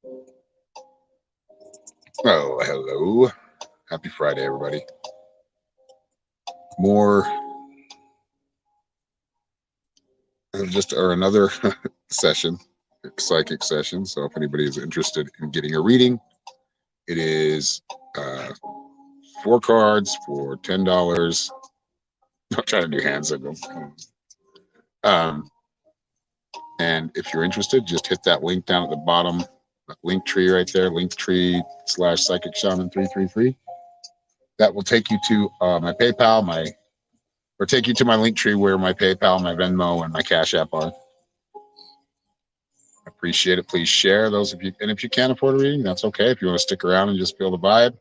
Oh, hello. Happy Friday, everybody. More just or another session, psychic session. So if anybody is interested in getting a reading, it is uh, 4 cards for $10. I'm trying to do hand signals. Um, and if you're interested, just hit that link down at the bottom, that link tree right there, linktree/psychic shaman 333. That will take you to my PayPal, or take you to my link tree where my PayPal, my Venmo, and my Cash App are. Appreciate it. Please share those if you, and if you can't afford a reading, that's okay. If you want to stick around and just feel the vibe.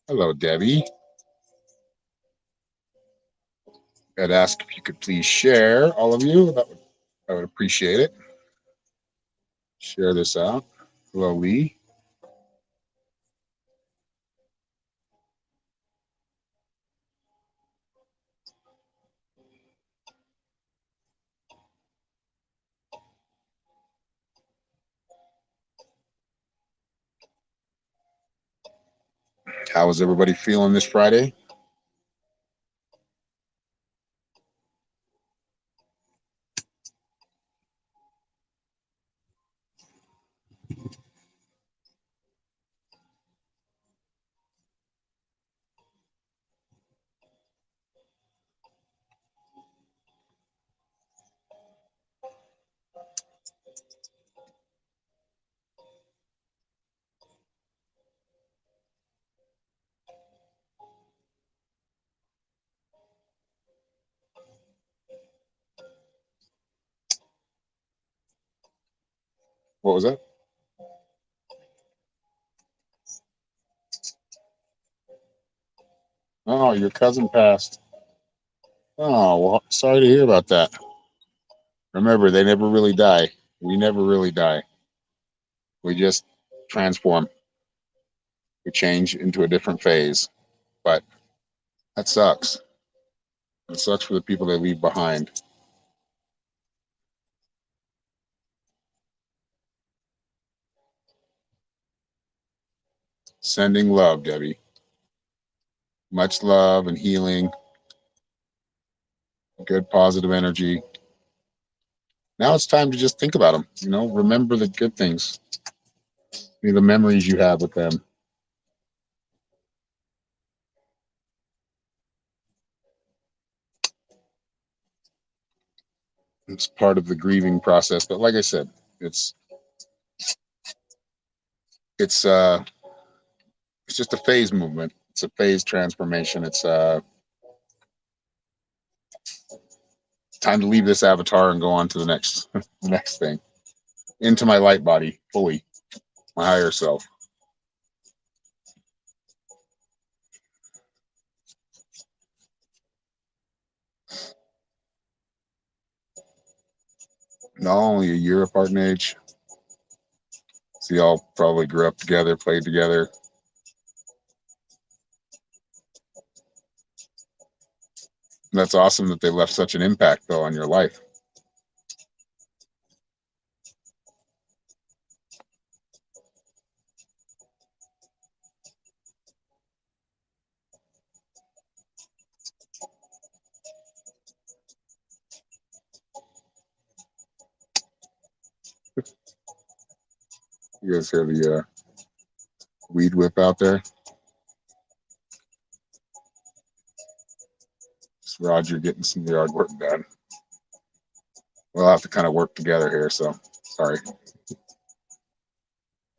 Hello, Debbie. I'd ask if you could please share, all of you. I would appreciate it. Share this out. Hello, Lee. How is everybody feeling this Friday? What was that? Oh, your cousin passed. Oh, well, sorry to hear about that. Remember, they never really die. We never really die. We just transform. We change into a different phase. But that sucks. It sucks for the people they leave behind. Sending love, Debbie. Much love and healing, good positive energy. Now it's time to just think about them. Remember the good things, the memories you have with them. It's part of the grieving process. But like I said, it's it's uh it's just a phase movement. It's a phase transformation. It's time to leave this avatar and go on to the next the next thing. Into my light body fully, my higher self. Not only a year apart in age, so y'all probably grew up together, played together. That's awesome that they left such an impact though on your life. You guys hear the weed whip out there? It's Roger getting some yard work done. We'll have to kind of work together here, so sorry.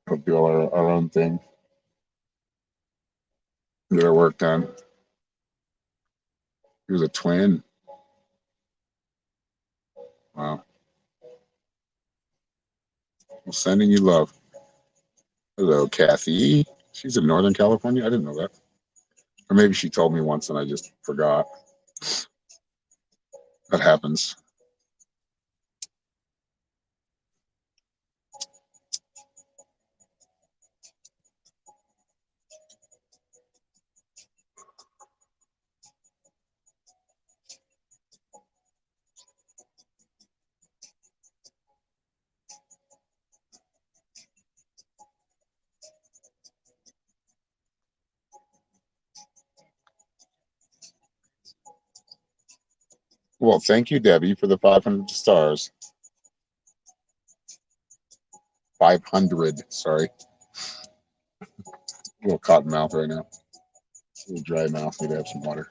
We'll do our own thing, get our work done. He was a twin. Wow. Well, sending you love. Hello, Kathy. She's in Northern California. I didn't know that. Or maybe she told me once and I just forgot. That happens. Well, thank you, Debbie, for the 500 stars. 500, sorry. A little cotton mouth right now. A little dry mouth. Need to have some water.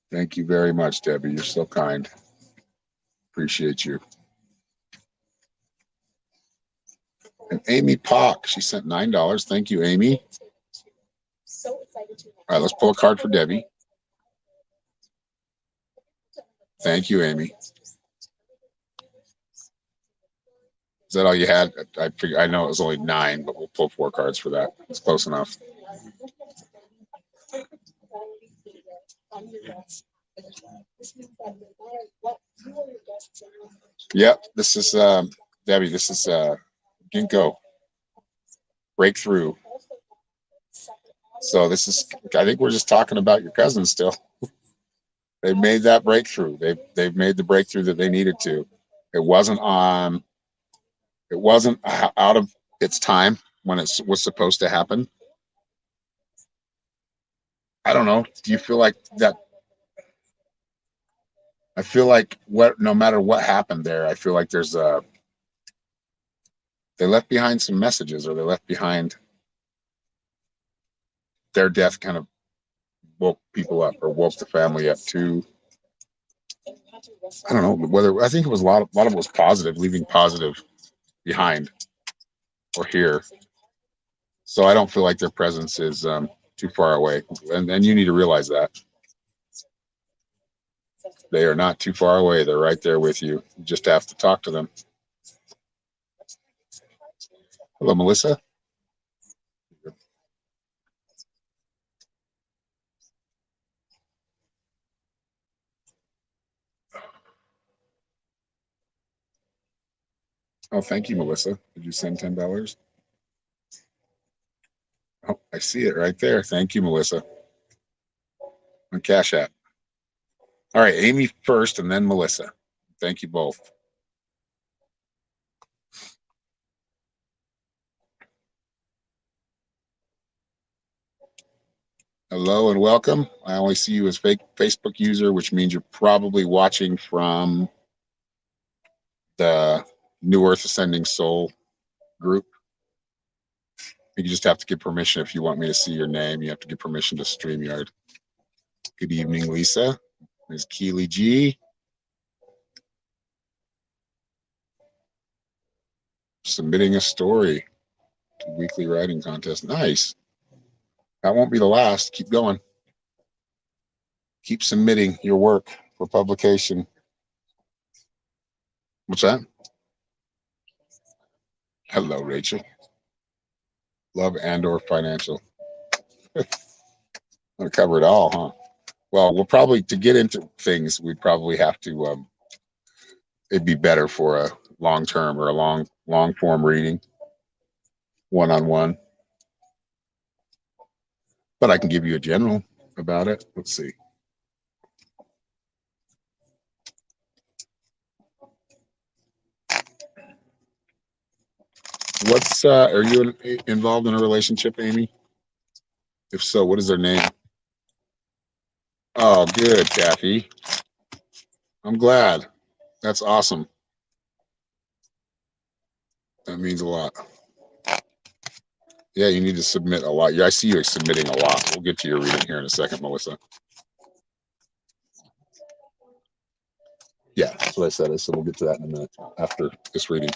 Thank you very much, Debbie. You're so kind. Appreciate you. And Amy Pock, she sent $9. Thank you, Amy. All right, let's pull a card for Debbie. Thank you, Amy. Is that all you had? I figure, I know it was only 9, but we'll pull 4 cards for that. It's close enough. Yep, this is Debbie. This is Ginkgo breakthrough. So this is. I think we're just talking about your cousin still. They've made that breakthrough. They've made the breakthrough that they needed to. It wasn't on. It wasn't out of its time when it was supposed to happen. I don't know. Do you feel like that? I feel like no matter what happened there, I feel like there's a. They left behind some messages, or they left behind. Their death kind of woke people up, or woke the family up too. I don't know whether. I think it was a lot of it was positive, leaving positive behind or here. So I don't feel like their presence is too far away, and you need to realize that they are not too far away. They're right there with you. You just have to talk to them. Hello, Melissa. Oh, thank you, Melissa. Did you send $10? Oh, I see it right there. Thank you, Melissa. On Cash App. All right, Amy first, and then Melissa. Thank you both. Hello and welcome. I only see you as fake Facebook user, which means you're probably watching from the New Earth Ascending Soul group. You just have to give permission if you want me to see your name. You have to give permission to StreamYard. Good evening, Lisa. Ms. Keely G. Submitting a story to weekly writing contest. Nice. That won't be the last. Keep going. Keep submitting your work for publication. What's that? Hello, Rachel. Love and/or financial. I'll cover it all, huh? Well, we'll probably, to get into things, we'd probably have to, it'd be better for a long term or a long form reading, one-on-one. But I can give you a general about it. Let's see. Are you involved in a relationship, Amy? If so, what is their name? Oh, good, Kathy. I'm glad. That's awesome. That means a lot. Yeah, you need to submit a lot. Yeah, I see you submitting a lot. We'll get to your reading here in a second, Melissa. Yeah, that's what I said. I said we'll get to that in a minute after this reading.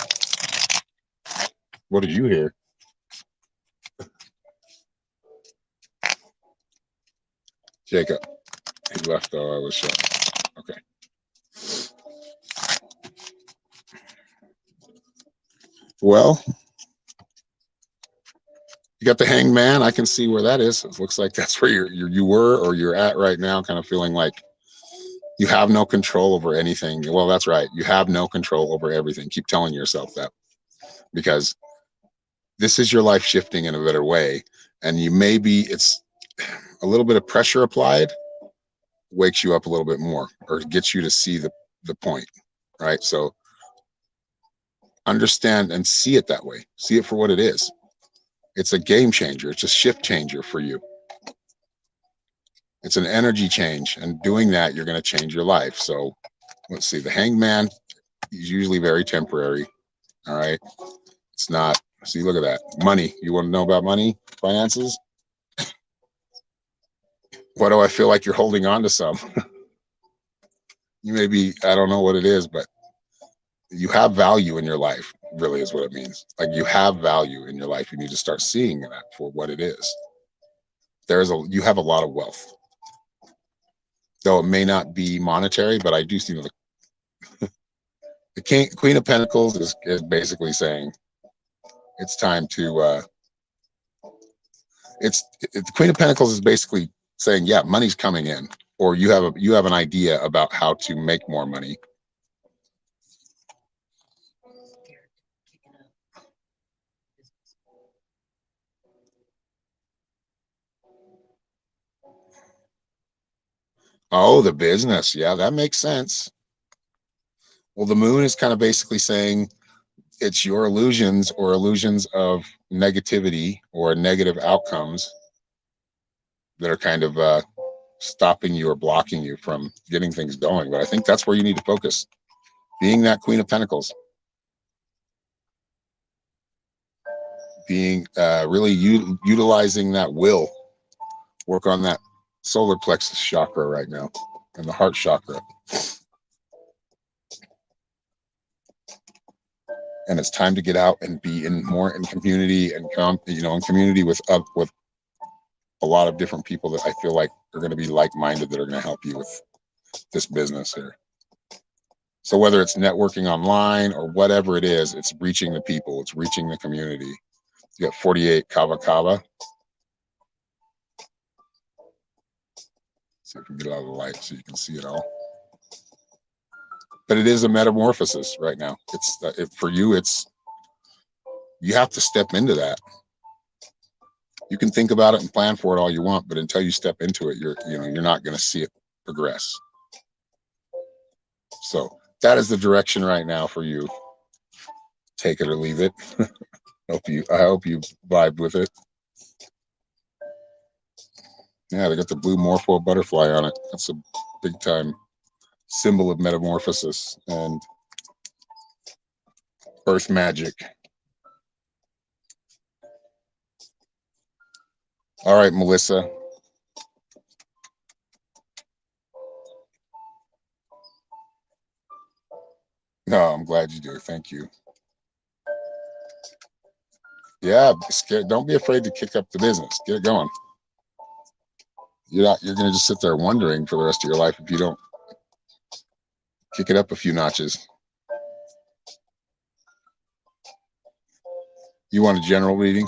What did you hear? Jacob. He left though. I was shocked. Okay. Well, you got the Hanged Man. I can see where that is. It looks like that's where you were or you're at right now, kind of feeling like you have no control over anything. Well, that's right. You have no control over everything. Keep telling yourself that, because this is your life shifting in a better way. And it's a little bit of pressure applied, wakes you up a little bit more or gets you to see the point, right? So understand and see it that way. See it for what it is. It's a game changer. It's a shift changer for you. It's an energy change. And doing that, you're going to change your life. So let's see. The Hanged Man is usually very temporary. All right. It's not. See, look at that. Money. You want to know about money, finances? Why do I feel like you're holding on to some? You may be, I don't know what it is, but you have value in your life, really is what it means. Like you have value in your life. You need to start seeing that for what it is. You have a lot of wealth, though it may not be monetary, but I do see the Queen of Pentacles is basically saying it's time to, the Queen of Pentacles is basically saying, yeah, money's coming in, or you have an idea about how to make more money. Oh, the business. Yeah, that makes sense. Well, the moon is kind of basically saying it's your illusions or illusions of negativity or negative outcomes that are kind of stopping you or blocking you from getting things going. But I think that's where you need to focus, being that Queen of Pentacles, being really utilizing that will, work on that solar plexus chakra right now and the heart chakra. And it's time to get out and be more in community and in community with a lot of different people that I feel like are going to be like-minded, that are going to help you with this business here. So whether it's networking online or whatever it is, it's reaching the people, it's reaching the community. You got 48 Kava Kava. See if we can get out of the light so you can see it all. But it is a metamorphosis right now. For you, you have to step into that. You can think about it and plan for it all you want, but until you step into it, you're not going to see it progress. So that is the direction right now for you. Take it or leave it. I hope you vibe with it. Yeah, they got the blue Morpho butterfly on it. That's a big time symbol of metamorphosis and earth magic. All right, Melissa. No, I'm glad you do. Thank you. Yeah, don't be afraid to kick up the business. Get it going. You're going to just sit there wondering for the rest of your life if you don't kick it up a few notches. You want a general reading?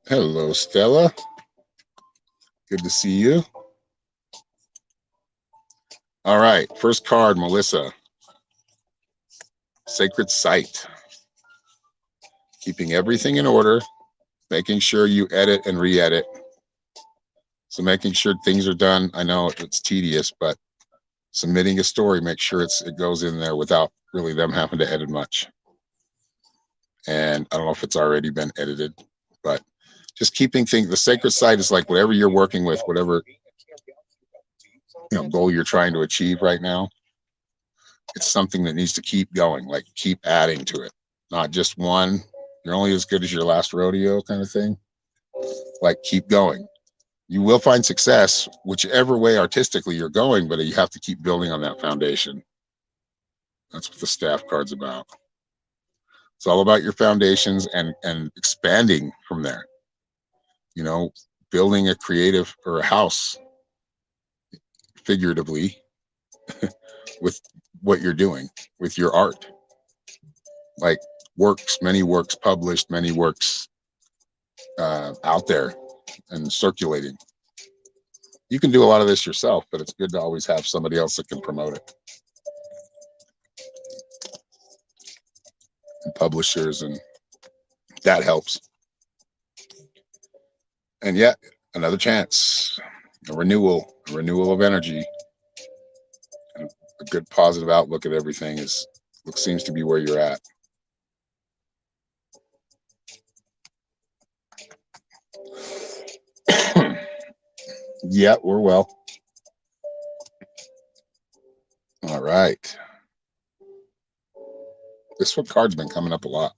Hello, Stella. Good to see you. All right, first card, Melissa. Sacred Site. Keeping everything in order, making sure you edit and re-edit. So making sure things are done. I know it's tedious, but submitting a story, make sure it goes in there without really them having to edit much. And I don't know if it's already been edited, but just keeping things, the sacred site is like whatever you're working with, whatever goal you're trying to achieve right now. It's something that needs to keep going, like keep adding to it, not just one. You're only as good as your last rodeo kind of thing. Like keep going. You will find success whichever way artistically you're going, but you have to keep building on that foundation. That's what the staff card's about. It's all about your foundations and expanding from there. Building a creative or a house, figuratively, with what you're doing, with your art. Like many works published, many works out there and circulating. You can do a lot of this yourself, but it's good to always have somebody else that can promote it. And publishers, and that helps. And yet, another chance, a renewal of energy, and a good positive outlook at everything seems to be where you're at. Yeah, we're well. All right. This one card's been coming up a lot.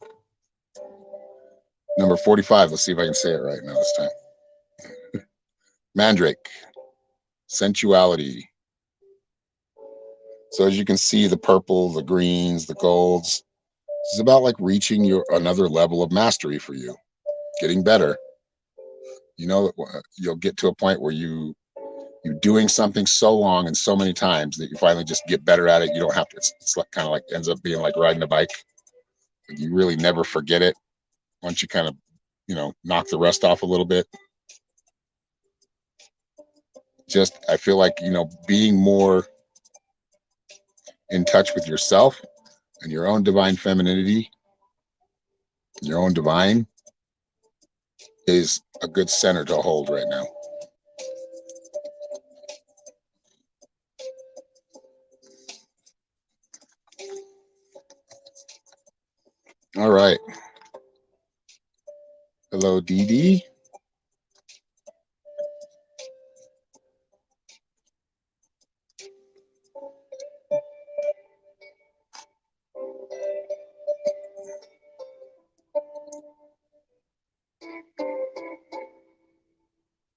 Number 45. Let's see if I can say it right now this time. Mandrake. Sensuality. So as you can see, the purple, the greens, the golds, this is about like reaching another level of mastery for you, getting better. You know, you'll get to a point where you're doing something so long and so many times that you finally just get better at it. You don't have to. It's like kind of like ends up being like riding a bike. You really never forget it once you kind of, knock the rust off a little bit. Just I feel like being more in touch with yourself and your own divine femininity, your own divine, is a good center to hold right now. All right. Hello, Dee Dee.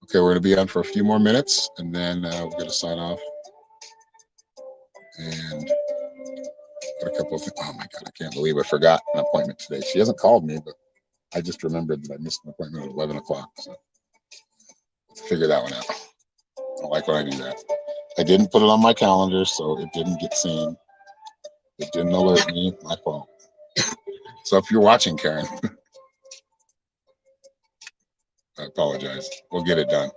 Okay, we're going to be on for a few more minutes, and then we're going to sign off. And got a couple of things. Oh my God, I can't believe I forgot an appointment today. She hasn't called me, but I just remembered that I missed an appointment at 11 o'clock. So let's figure that one out. I don't like when I do that. I didn't put it on my calendar, so it didn't get seen. It didn't alert me. My fault. So if you're watching, Karen, I apologize. We'll get it done.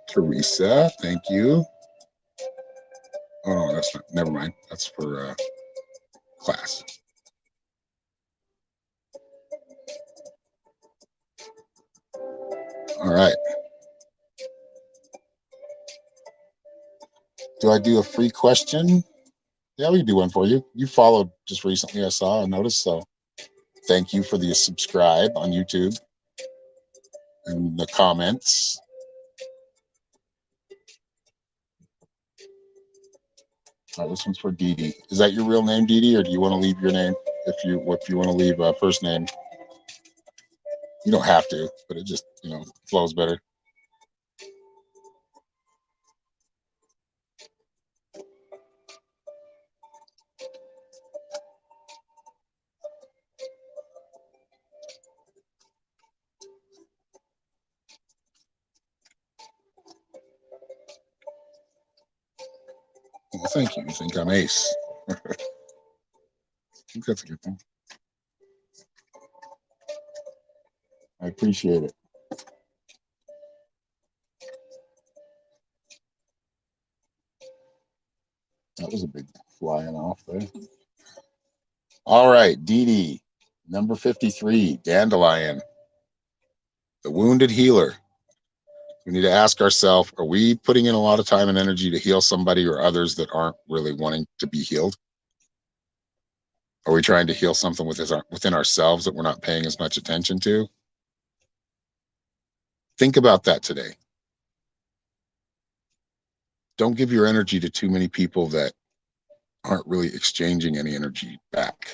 Teresa, thank you. Oh no, that's not. Never mind. That's for class. All right. Do I do a free question? Yeah, we can do one for you. You followed just recently, I saw, I noticed. So thank you for the subscribe on YouTube and the comments. All right, this one's for Dee Dee. Is that your real name, Dee Dee, or do you want to leave your name? If you want to leave a first name, you don't have to, but it just flows better. Well, thank you. You think I'm ace? I think that's a good thing. I appreciate it. That was a big flying off there. All right, Dee Dee, number 53, Dandelion, the wounded healer. We need to ask ourselves, are we putting in a lot of time and energy to heal somebody or others that aren't really wanting to be healed? Are we trying to heal something within ourselves that we're not paying as much attention to? Think about that today. Don't give your energy to too many people that aren't really exchanging any energy back.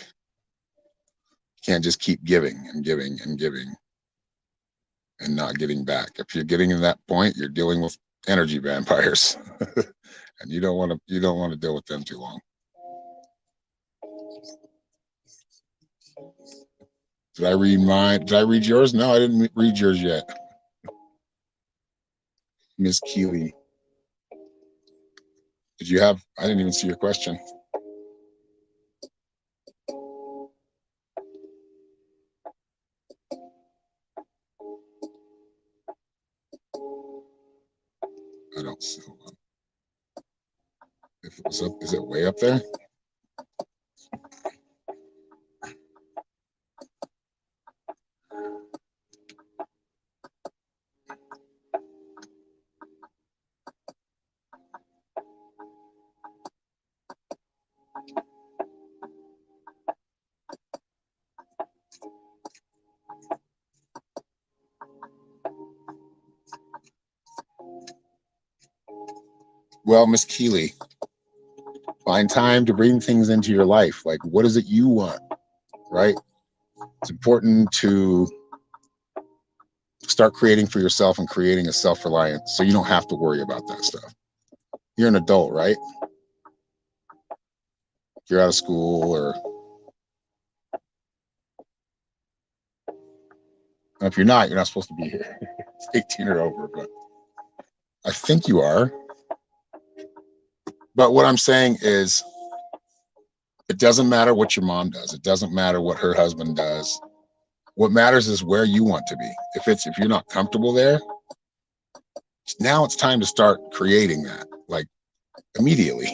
You can't just keep giving and giving and giving and not getting back. If you're getting to that point, you're dealing with energy vampires. And you don't want to deal with them too long. Did I read yours? No, I didn't read yours yet. Miss Keeley. I didn't even see your question. don't see. Hold on. If it was up, is it way up there? Well, Miss Keeley, find time to bring things into your life. Like, what is it you want, right? It's important to start creating for yourself and creating a self-reliance so you don't have to worry about that stuff. You're an adult, right? You're out of school, or if you're not supposed to be here. It's 18 or over, but I think you are. But what I'm saying is, it doesn't matter what your mom does. It doesn't matter what her husband does. What matters is where you want to be. If you're not comfortable there, now it's time to start creating that, like, immediately.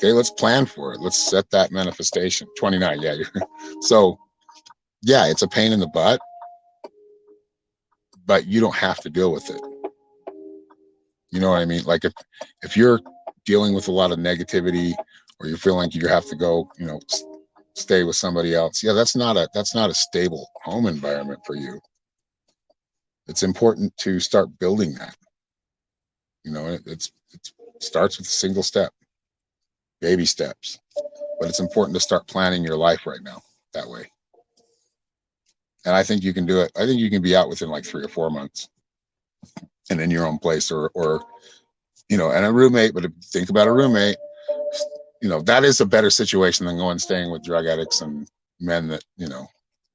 Okay, let's plan for it. Let's set that manifestation. 29, yeah. So, yeah, it's a pain in the butt, but you don't have to deal with it. You know what I mean? Like, if you're dealing with a lot of negativity, or you feel like you have to go, stay with somebody else, yeah, that's not a stable home environment for you. It's important to start building that. It starts with a single step, baby steps, but it's important to start planning your life right now that way. And I think you can do it. I think you can be out within like 3 or 4 months and in your own place, or and a roommate. But if you think about a roommate, that is a better situation than going staying with drug addicts and men that,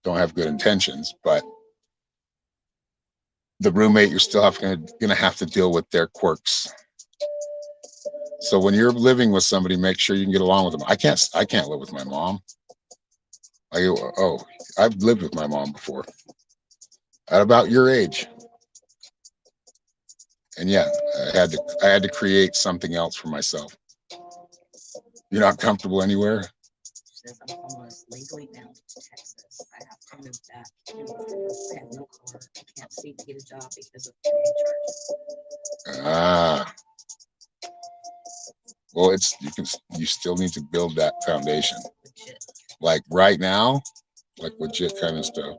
don't have good intentions. But the roommate, you're still going to have to deal with their quirks. So when you're living with somebody, make sure you can get along with them. I can't live with my mom. I've lived with my mom before at about your age. And yeah, I had to create something else for myself. You're not comfortable anywhere? Says I'm homeless legally bound to Texas. I have to move back. I have no car. I can't seem to get a job because of pay charges. Ah. Well, you still need to build that foundation. Legit. Like right now, like legit kind of stuff.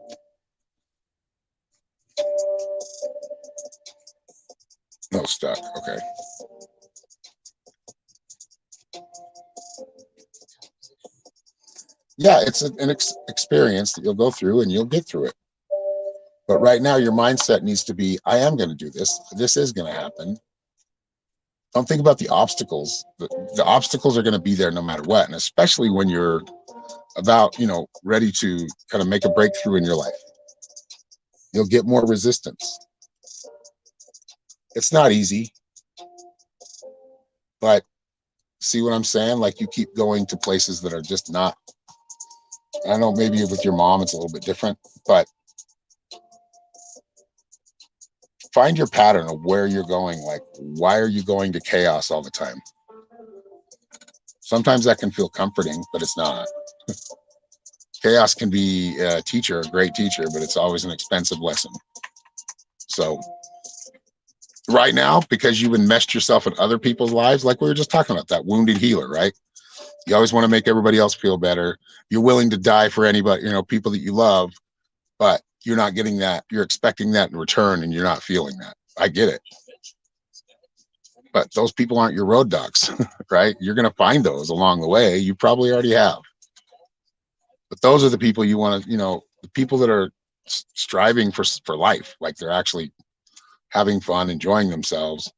No, stuck. Okay. Yeah, it's an experience that you'll go through and you'll get through it. But right now, your mindset needs to be, I am going to do this. This is going to happen. Don't think about the obstacles. The obstacles are going to be there no matter what. And especially when you're about, ready to kind of make a breakthrough in your life, you'll get more resistance. It's not easy, but see what I'm saying? Like, you keep going to places that are just not, I know maybe with your mom, it's a little bit different, but find your pattern of where you're going. Like, why are you going to chaos all the time? Sometimes that can feel comforting, but it's not. Chaos can be a great teacher, but it's always an expensive lesson. So right now, because you've enmeshed yourself in other people's lives, like we were just talking about, that wounded healer, right? You always want to make everybody else feel better. You're willing to die for anybody, people that you love, but you're not getting that. You're expecting that in return, and you're not feeling that. I get it. But those people aren't your road dogs, right? You're going to find those along the way. You probably already have. But those are the people you want to, the people that are striving for life, like they're actually having fun, enjoying themselves,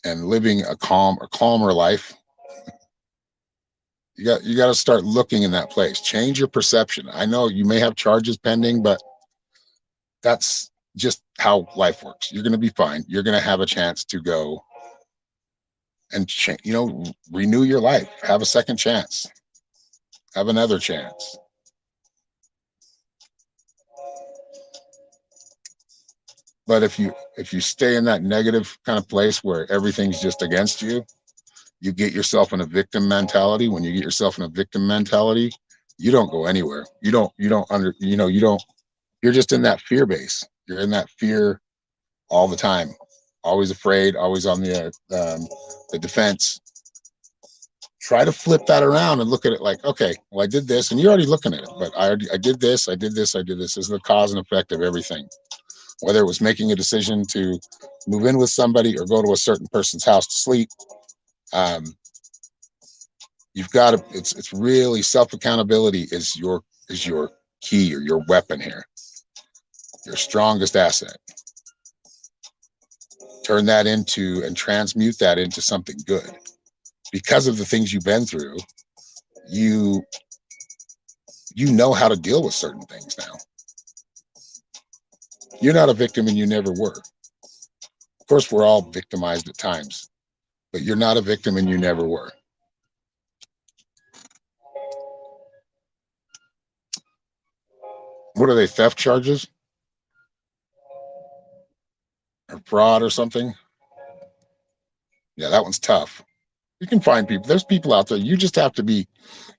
and living a calmer life. You got to start looking in that place. Change your perception. I know you may have charges pending, but that's just how life works. You're going to be fine. You're going to have a chance to go and renew your life. Have a second chance. Have another chance. But if you if you stay in that negative kind of place where everything's just against you, you get yourself in a victim mentality. When you get yourself in a victim mentality, you don't go anywhere. You're just in that fear base. You're in that fear all the time, always afraid, always on the defense. Try to flip that around and look at it like, okay, well, I did this, and you're already looking at it, but I did this, I did this, I did this. This is the cause and effect of everything. Whether it was making a decision to move in with somebody or go to a certain person's house to sleep, you've got to. It's really self accountability is your key or your weapon here, your strongest asset. Turn that into and transmute that into something good. Because of the things you've been through, you know how to deal with certain things now. You're not a victim and you never were. Of course, we're all victimized at times, but you're not a victim and you never were. What are they, theft charges? Or fraud or something? Yeah, that one's tough. You can find people. There's people out there. You just have to be,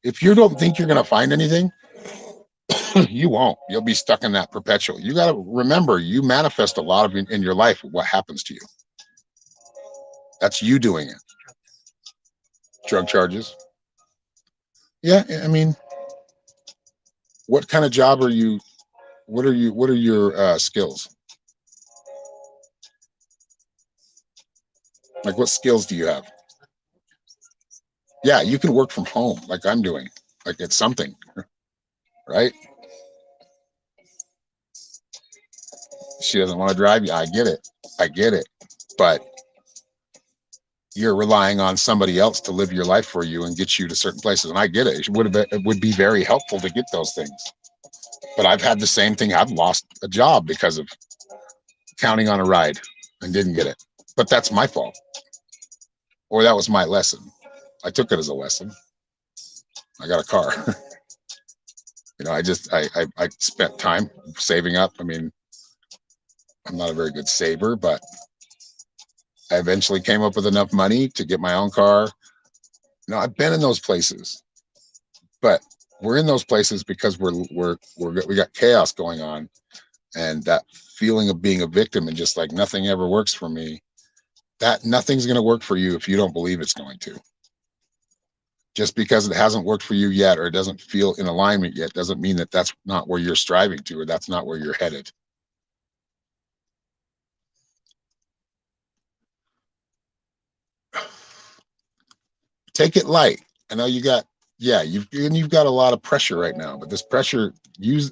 if you don't think you're going to find anything, you won't. You'll be stuck in that perpetual. You got to remember, you manifest a lot of in your life what happens to you. That's you doing it. Drug charges. Yeah, I mean, what kind of job are you? What are your skills? Like, what skills do you have? Yeah, you can work from home, like I'm doing. Like, it's something, right? She doesn't want to drive you. I get it. I get it. But you're relying on somebody else to live your life for you and get you to certain places. And I get it. It would be very helpful to get those things. But I've had the same thing. I've lost a job because of counting on a ride and didn't get it. But that's my fault. Or that was my lesson. I took it as a lesson. I got a car. I spent time saving up. I mean, I'm not a very good saver, but I eventually came up with enough money to get my own car. I've been in those places, but we're in those places because we got chaos going on, and that feeling of being a victim and just like nothing ever works for me. That nothing's going to work for you if you don't believe it's going to. Just because it hasn't worked for you yet, or it doesn't feel in alignment yet, doesn't mean that that's not where you're striving to, or that's not where you're headed. Take it light. I know you've got a lot of pressure right now, but this pressure,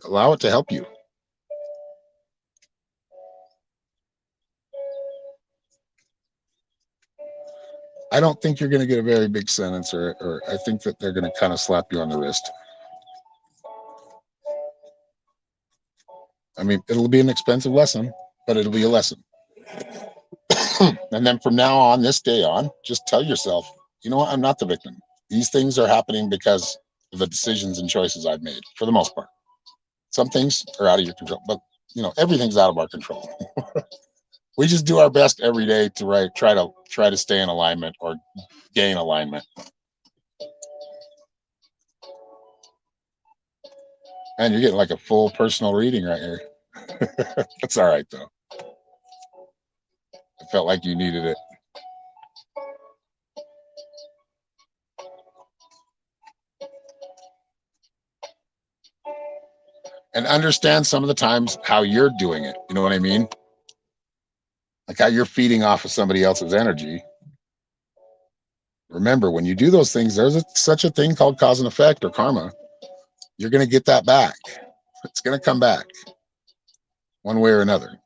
allow it to help you. I don't think you're going to get a very big sentence, or I think that they're going to kind of slap you on the wrist. I mean, it'll be an expensive lesson, but it'll be a lesson. And then from now on, this day on, just tell yourself, you know what? I'm not the victim. These things are happening because of the decisions and choices I've made, for the most part. Some things are out of your control, but everything's out of our control. We just do our best every day to try to stay in alignment or gain alignment. And you're getting like a full personal reading right here. That's all right though. I felt like you needed it. And understand some of the times how you're doing it. You know what I mean? Like how you're feeding off of somebody else's energy. Remember, when you do those things, there's such a thing called cause and effect or karma. You're going to get that back. It's going to come back one way or another.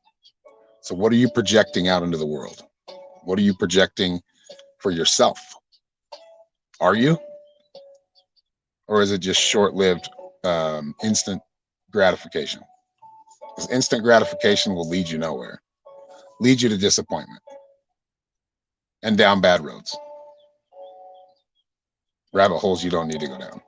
So what are you projecting out into the world? What are you projecting for yourself? Are you? Or is it just short-lived, instant gratification? Because instant gratification will lead you nowhere. Lead you to disappointment and down bad roads. Rabbit holes you don't need to go down.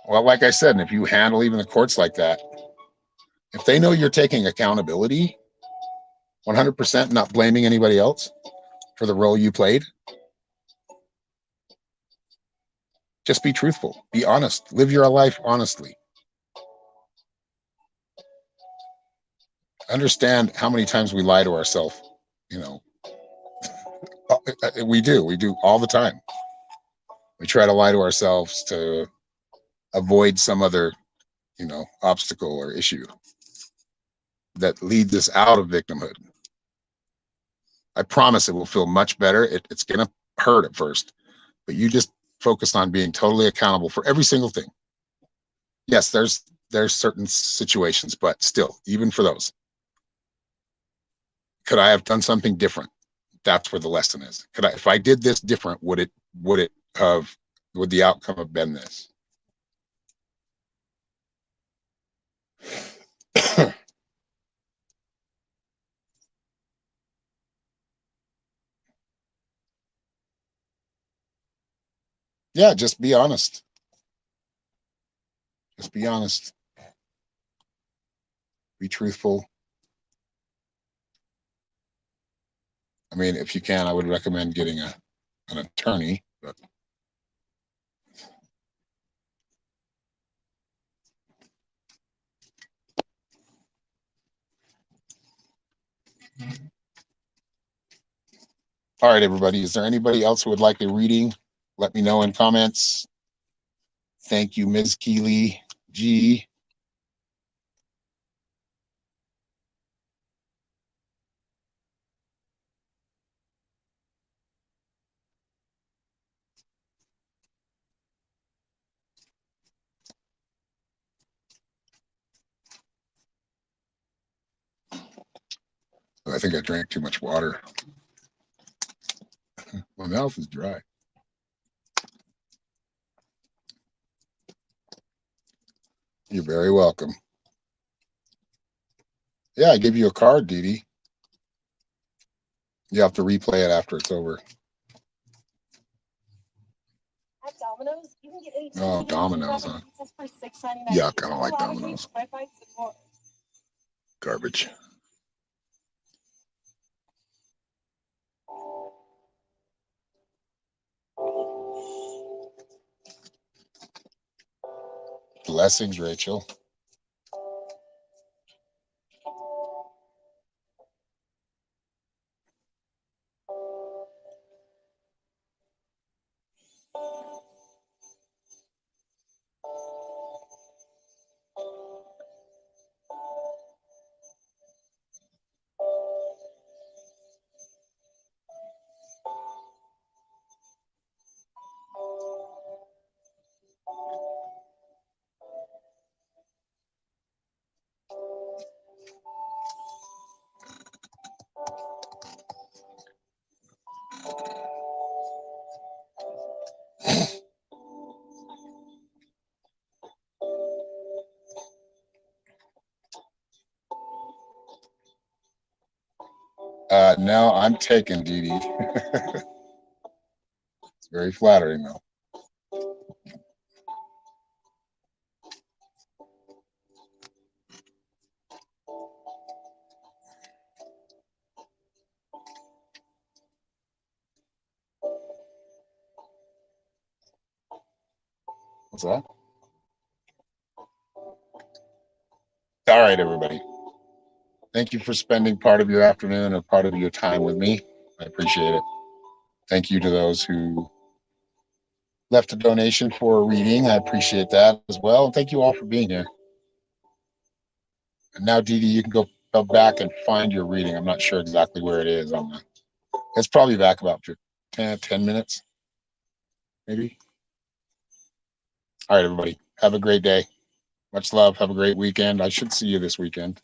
Well, like I said, and if you handle even the courts like that, if they know you're taking accountability 100%, not blaming anybody else for the role you played, just be truthful, be honest, live your life honestly. Understand how many times we lie to ourselves. You know, we do all the time. We try to lie to ourselves to avoid some other, obstacle or issue that leads us out of victimhood. I promise it will feel much better. It's going to hurt at first, but you just focus on being totally accountable for every single thing. Yes, there's certain situations, but still, even for those, could I have done something different? That's where the lesson is. If I did this different, would the outcome have been this? Yeah, just be honest. Just be honest. Be truthful. I mean, if you can, I would recommend getting an attorney, but all right, everybody. Is there anybody else who would like a reading? Let me know in comments. Thank you, Ms. Keeley G. I think I drank too much water. My mouth is dry. You're very welcome. Yeah, I gave you a card, Dee Dee. You have to replay it after it's over. At Domino's, you can get any Oh, Domino's, huh? for $6.99. Yuck, I don't like Domino's. Garbage. Blessings, Rachel. No, I'm taken, Dee Dee. It's very flattering, though. What's that? All right, everybody. Thank you for spending part of your afternoon or part of your time with me. I appreciate it. Thank you to those who left a donation for a reading. I appreciate that as well. And thank you all for being here. And now, Dee Dee, you can go back and find your reading. I'm not sure exactly where it is on the. It's probably back about 10 minutes, maybe. All right, everybody. Have a great day. Much love. Have a great weekend. I should see you this weekend.